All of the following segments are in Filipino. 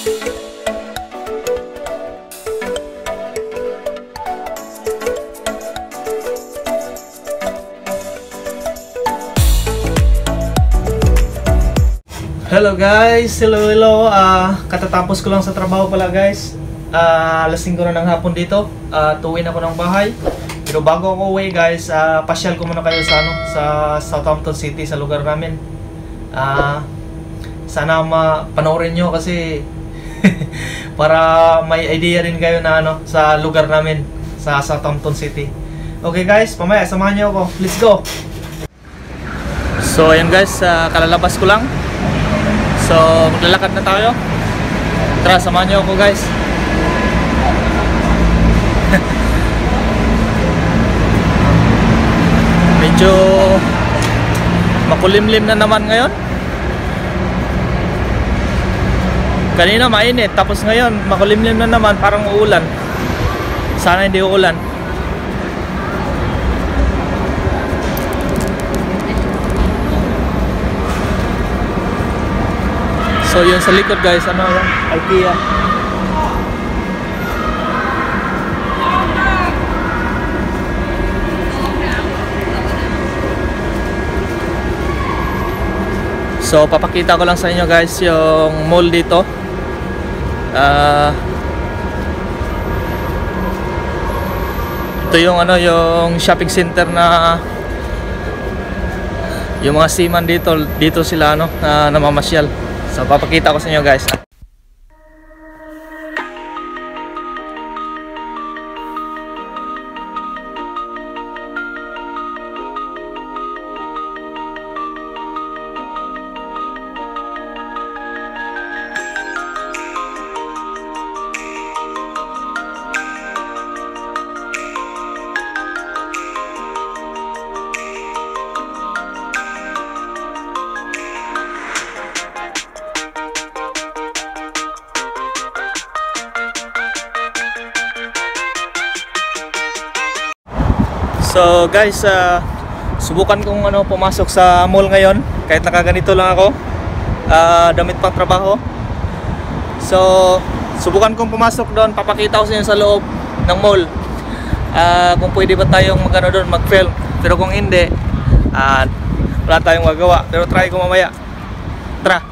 Hello guys, hello. Katatapos ko lang sa trabaho pala guys. Alas 5 na ng hapon dito. Tuwin ako ng bahay. Pero bago ako uwi guys, pasyal ko muna kayo sa sa Southampton City, sa lugar namin. Sana panoorin nyo kasi para may idea rin kayo na sa lugar namin sa Southampton City. Okay guys, pamaya samahan nyo ako. Let's go. So ayan guys, kalalabas ko lang. So, maglalakad na tayo. Tara, samahan niyo ako guys. Medyo makulimlim na naman ngayon. Kanina mainit, tapos ngayon makulimlim na naman, parang uulan. Sana hindi uulan. So yun sa likod guys, IKEA. So papakita ko lang sa inyo guys yung mall dito. Ito yung yung shopping center na yung mga seaman dito sila namamasyal. So papakita ko sa inyo guys. So guys, subukan kong pumasok sa mall ngayon kahit nakaganito lang ako, damit pang trabaho. So subukan kong pumasok doon, papakita ko sa inyo sa loob ng mall kung pwede ba tayong doon mag-film. Pero kung hindi, wala tayong magawa. Pero try ko mamaya. Tara.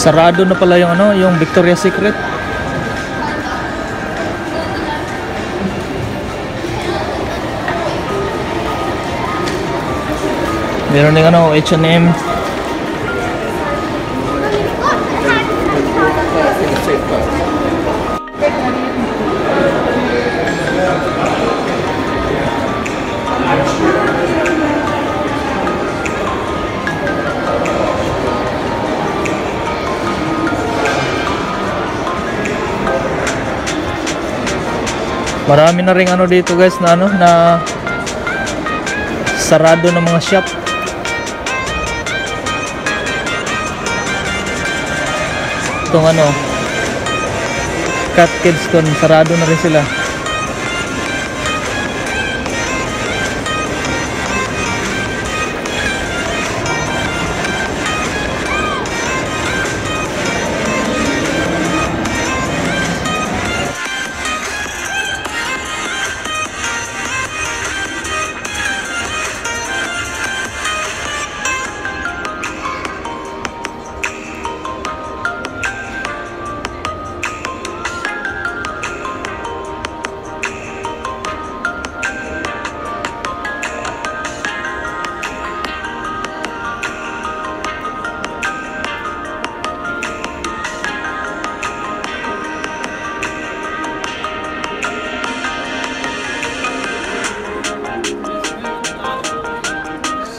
Sarado na pala yung ano, yung Victoria's Secret. Meron din ano, H&M. Marami na ring ano dito guys na ano na sarado ng mga shop. Itong ano Cat Kidston, sarado na rin sila.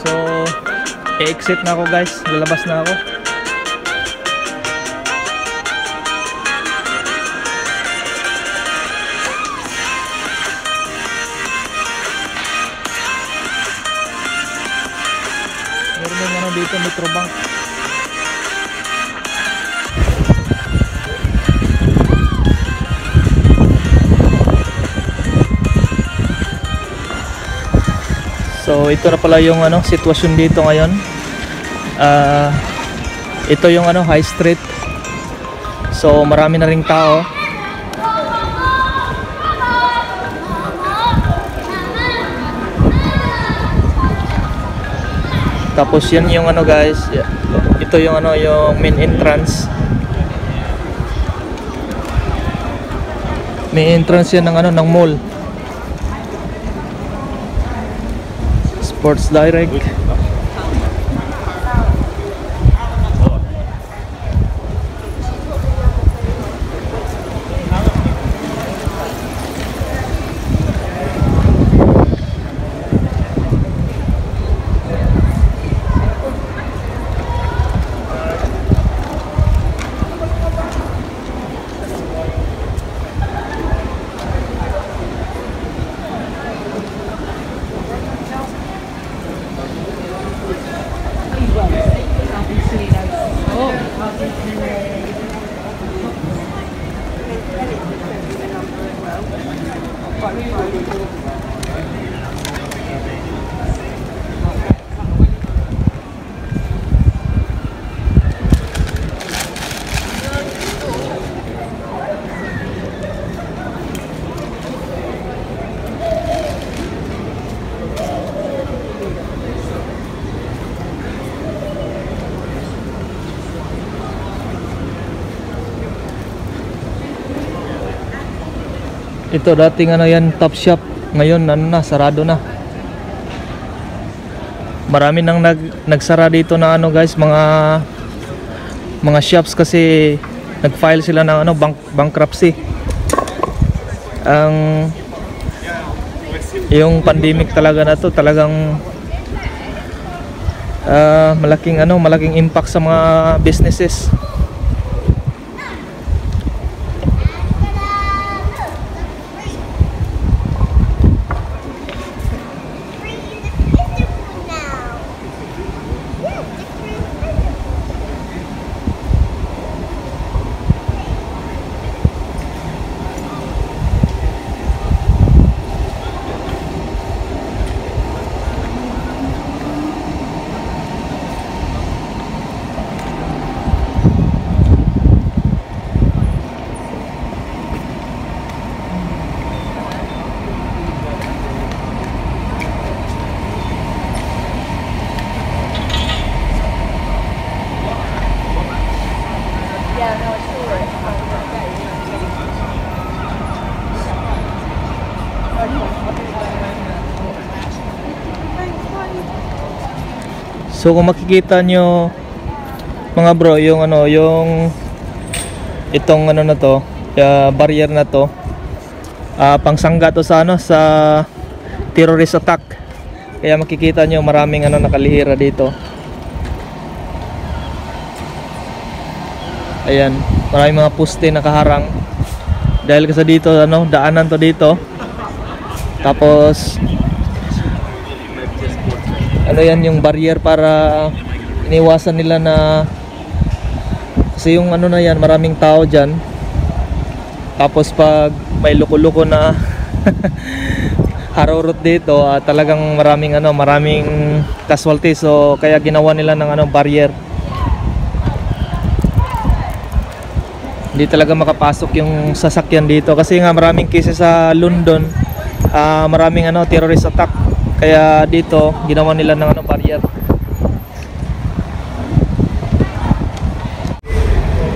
So, i-exit na ako guys. Lalabas na ako. Meron yung ano dito, Metrobank. So ito na pala yung ano sitwasyon dito ngayon. Ito yung ano High Street. So marami na ring tao. Tapos yan yung ano guys, ito yung ano yung main entrance. Main entrance yan ng ano ng mall. Sports Direct. Ito dating ano yan, Top Shop. Ngayon ano na, sarado na. Marami nang nagsara dito na ano guys, mga shops kasi nag-file sila ng ano bankruptcy. Yung pandemic talaga na to, talagang malaking impact sa mga businesses. So kung makikita nyo mga bro, yung ano, yung itong ano na to, barrier na to, pangsangga to sa ano, sa terrorist attack. Kaya makikita nyo maraming ano nakalihira dito. Ayan, maraming mga poste nakaharang. Dahil kasi dito ano, daanan to dito. Tapos ano yan, yung barrier para iniwasan nila na, kasi yung ano na yan, maraming tao dyan. Tapos pag may luko-luko na harurot dito, talagang maraming ano, maraming casualty. So kaya ginawa nila ng ano, barrier. Hindi talaga makapasok yung sasakyan dito kasi nga maraming cases sa London, maraming ano, terrorist attack. Kaya dito ginawa nila ng ano, barrier.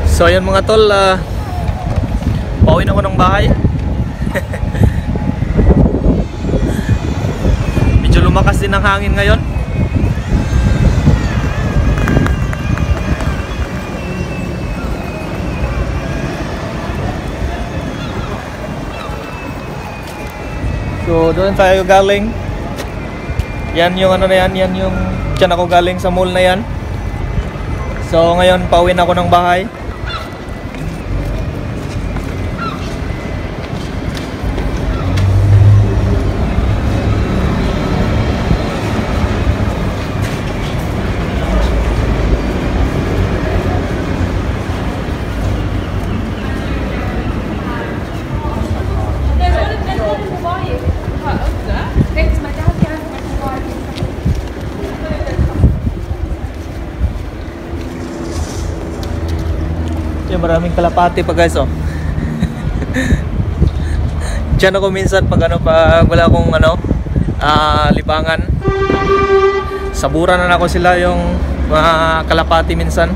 So ayun mga tol, pauwi na ako ng bahay. Medyo lumakas din ang hangin ngayon. So doon tayo galing. Yan yung ano na yan, yan yung dyan ako galing sa mall na yan. So ngayon pauwi na ako ng bahay. Maraming kalapati pa guys, oh. Diyan ako minsan pag ano, pag wala akong ano, libangan. Saburan na ako sila yung mga kalapati minsan.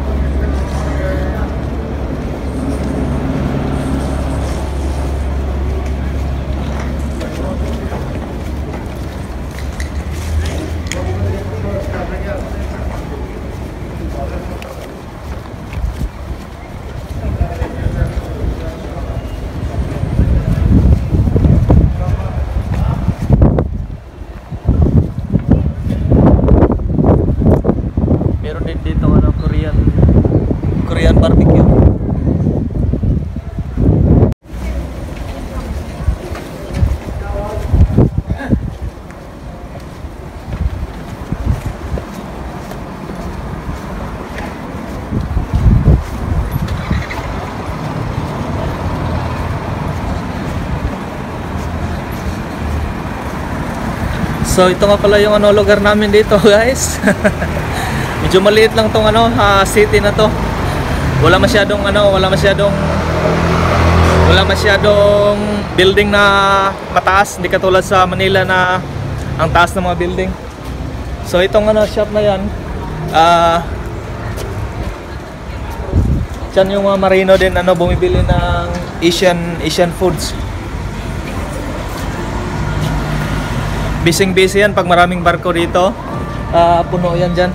Dito ano, Korean barbecue. So ito nga pala yung ano, lugar namin dito guys. Medyo maliit lang tong ano, city na to. Wala masyadong ano, wala masyadong building na mataas, hindi katulad sa Manila na ang taas ng mga building. So itong ano, shop na yan, dyan yung mga marino din ano, bumibili ng Asian foods. Busy yan pag maraming barko dito, puno yan dyan.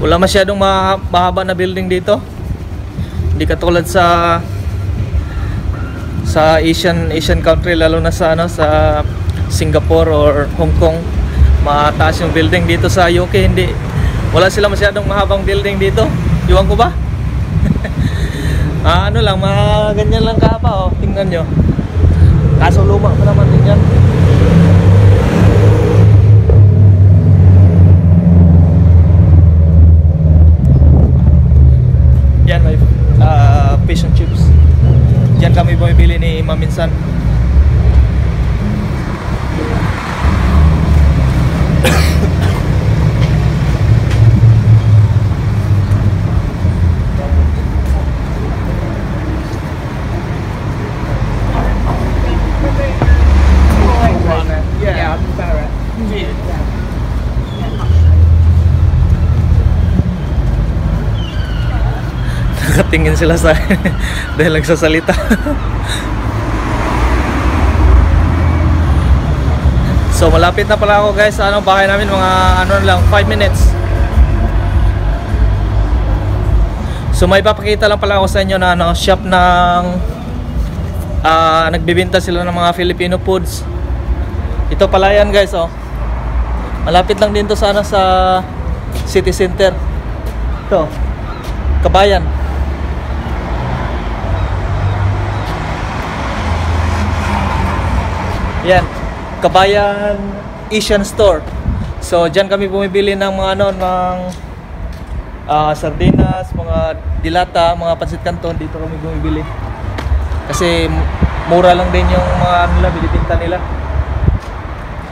Wala masyadong mahaba na building dito. Hindi katulad sa Asian country, lalo na sa ano, sa Singapore or Hong Kong. Mataas yung building. Dito sa UK hindi. Wala sila masyadong mahabang building dito. Iwan ko ba? Ano lang, mga ganyan lang kahaba, oh. Tingnan nyo. Kaso luma pa naman din yan. Yan, may fish and chips. Diyan kami bumibili ni Maminsan. natingin sila sa dahil nagsasalita. So malapit na pala ako guys sa bahay namin, mga ano lang 5 minutes. So may papakita lang pala ako sa inyo na shop ng nagbibenta sila ng mga Filipino foods. Ito pala yan guys, oh. Malapit lang din to sa sa city center. Ito, Kabayan. Yan, Kabayan Asian Store. So diyan kami bumibili ng mga ng sardinas, mga dilata, mga pansit canton. Dito kami bumibili kasi mura lang din yung mga nila binibenta nila.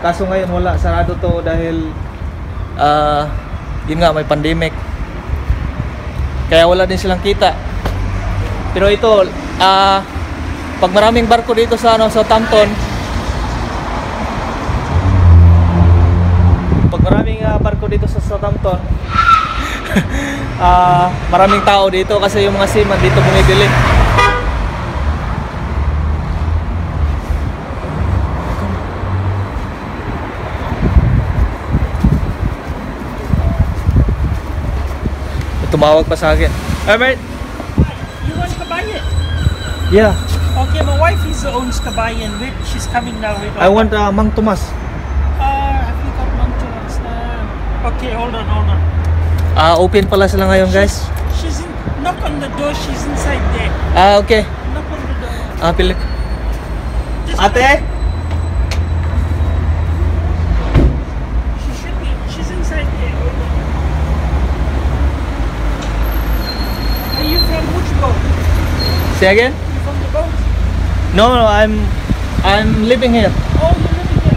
Kaso ngayon wala, sarado to dahil yun nga, may pandemic, kaya wala din silang kita. Pero ito pag maraming barko dito sa Southampton, barko dito sa Southampton, maraming tao dito kasi yung mga seaman dito bumibili. Tumawag pa sa akin. Alright. You want Kabayan? Yeah. Okay, my wife owns Kabayan. She's coming now. I want Mang Tomas. I forgot Mang Tomas. Okay, hold on. Open pala sila ngayon guys. She's in, knock on the door. She's inside there. Okay. Knock on the door. Pilik. Just Ate? She's inside there. Hold on. Are you from which boat? Say again? You from the boat? No, I'm living here. Oh, you're living here.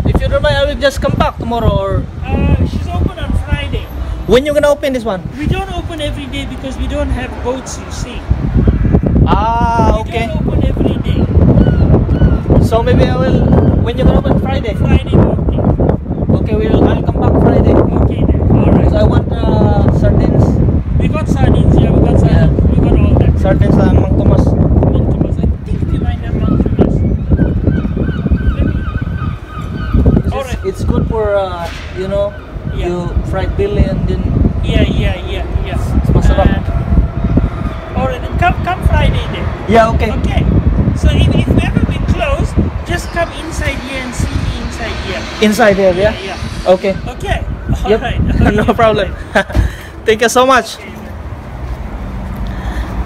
If you don't mind, I will just come back tomorrow or... She's open on Friday. When you gonna open this one? We don't open every day because we don't have boats, you see. Okay. We don't open every day. So maybe I will... When you gonna open? Friday? Friday morning. Okay, I'll come back Friday. Okay then, alright. So I want sardines. We got sardines, yeah, we got sardines. Yeah. We got all that. Sardines sa Mang Tomas. Mang Tomas. I think we might have Mang Tomas. Alright. It's good for, Yeah. you fried billy and then... Yeah. It's masarap. Alright, then come Friday then. Yeah, okay. Okay. So if ever we close, just come inside here and see me inside here. Inside here, yeah? Yeah. Okay. Okay. Yep. Alright. No problem. Thank you so much.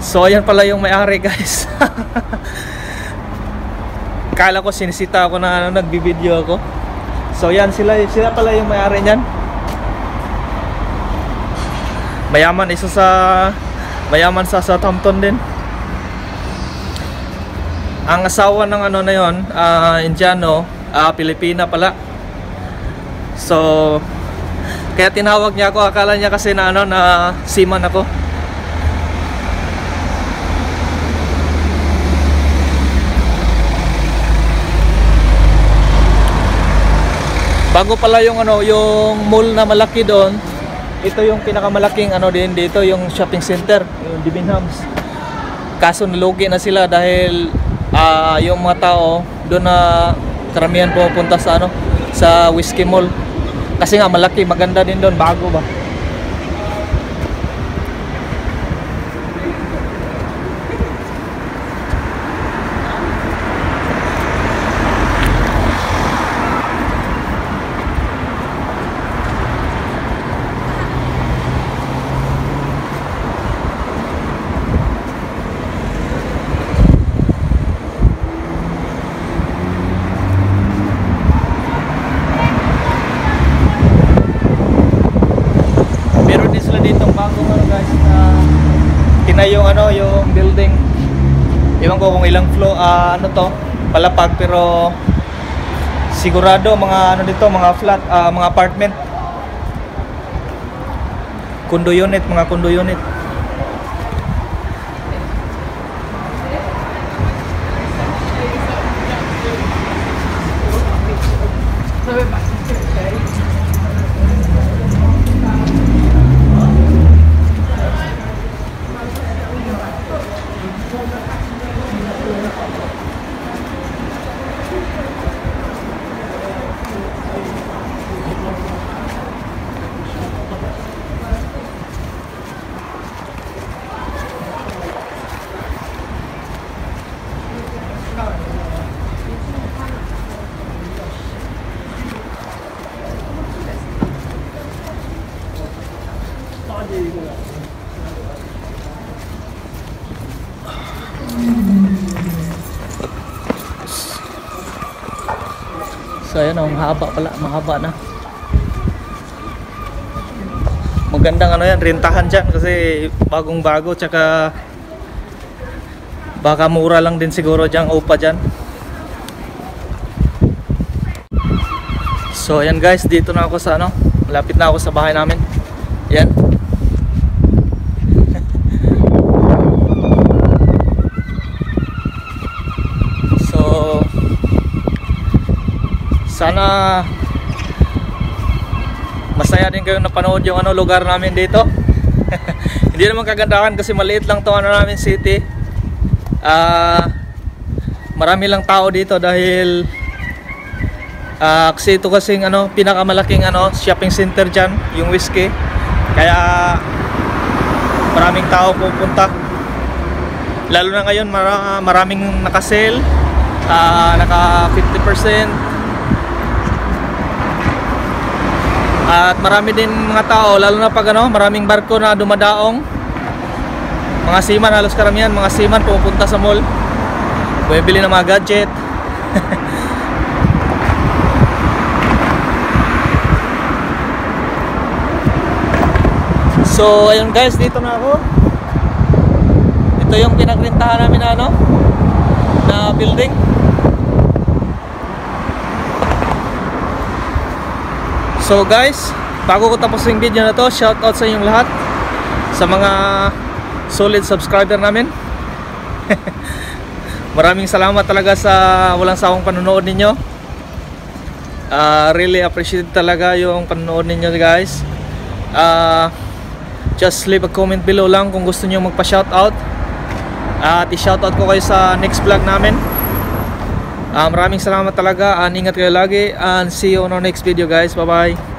So ayan pala yung may-ari guys. Kala ko sinisita ako na nagbibideo ako. So yan, sila pala yung may-ari niyan. Mayaman sa Southampton din. Ang asawa ng na yon, Indiano, Pilipina pala. So kaya tinawag niya ako, akala niya kasi na seaman ako. Bago pala yung yung mall na malaki doon. Ito yung pinakamalaking din dito, yung shopping center, yung Debenhams. Kaso nilugi na sila dahil yung mga tao doon na karamihan pupunta sa sa Whiskey Mall. Kasi nga malaki, maganda din doon, bago ba. Yung building, ewan ko kung ilang floor, palapag, pero sigurado mga dito, mga flat, mga apartment, mga condo unit. So ayan oh, mahaba pala, mahaba na. Magandang ano yan, rentahan dyan kasi bagong bago, tsaka baka mura lang din siguro dyan, upa dyan. So ayan guys, dito na ako sa ano, malapit na ako sa bahay namin. Yan. So sana masaya din kayo napanood yung ano lugar namin dito. Hindi naman kagandahan kasi maliit lang to ano namin city. Marami lang tao dito dahil kasi ito kasing ano pinakamalaking ano shopping center dyan, yung Whiskey. Kaya maraming tao pupunta. Lalo na ngayon maraming naka-sale, naka 50%. At marami din mga tao, lalo na pag ano, maraming barko na dumadaong. Mga seaman, halos karamihan mga seaman pupunta sa mall, bumibili ng mga gadget. So ayun guys, dito na ako. Ito yung pinagrentahan namin na ano, na building. So guys, bago ko tapos yung video na to, shout out sa inyong lahat, sa mga solid subscriber namin. Maraming salamat talaga sa walang sawang panonood ninyo. Really appreciate talaga yung panonood ninyo guys. Just leave a comment below lang kung gusto niyo magpa-shoutout. At i-shoutout ko kayo sa next vlog namin. Maraming salamat talaga, and ingat kayo lagi, and see you on our next video guys. Bye bye.